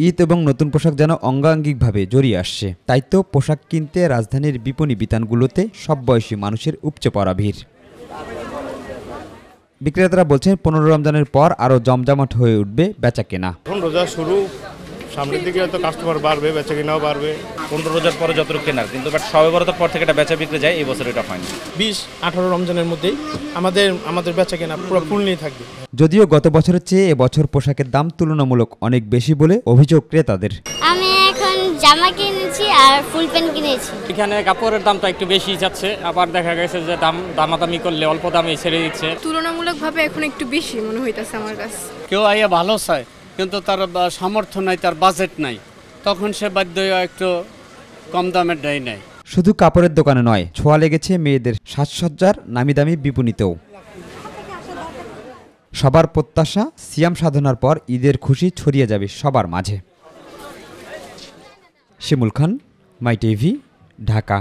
ঈদ এবং নতুন পোশাক যেন অঙ্গাঙ্গিকভাবে জড়িয়ে আসছে। তাই তো পোশাক কিনতে রাজধানীর বিপণী বিতানগুলোতে সব বয়সী মানুষের উপচে পড়া ভিড়। বিক্রেতারা বলছেন 15 রমজানের পর আরও জমজমাট হয়ে উঠবে বেচাকেনা। এখন রোজা শুরু, সামনের দিকে হয়তো কাস্টমার বাড়বে, বেচাকেনাও বাড়বে। 15 রোজার পরে যতটুকু কেনার, কিন্তু বাট শবে বরাতের পর থেকে এটা বেচা বিক্রি যায়, এই বছর এটা হয়নি। 20-18 রমজানের মধ্যেই আমাদের বেচাকেনা পুরো ফুললি থাকবে। যদিও গত বছরের চেয়ে এবছর পোশাকের দাম তুলনামূলক অনেক বেশি বলে অভিযোগ ক্রেতাদের। আমি এখন জামা কিনেছি আর ফুল প্যান্ট কিনেছি। এখানে কাপড়ের দামটা একটু বেশি যাচ্ছে, আবার দেখা গেছে যে দামাদামি করলে অল্প দামে ছেড়ে দিচ্ছে। তুলনামূলকভাবে এখন একটু বেশি মনে হইতাছে আমার কাছে। কেউ আইয়া ভালো চায়, কিন্তু তার সামর্থ্য নাই, তার বাজেট নাই, তখন সে বাধ্য হয়ে একটু কম দামের দেয় নেয়। শুধু কাপড়ের দোকানে নয়, ছোঁয়া লেগেছে মেয়েদের সাজসজ্জার নামিদামি বিপণীতেও। সবার প্রত্যাশা, সিয়াম সাধনার পর ঈদের খুশি ছড়িয়ে যাবে সবার মাঝে। শিমুল খান, মাই টিভি, ঢাকা।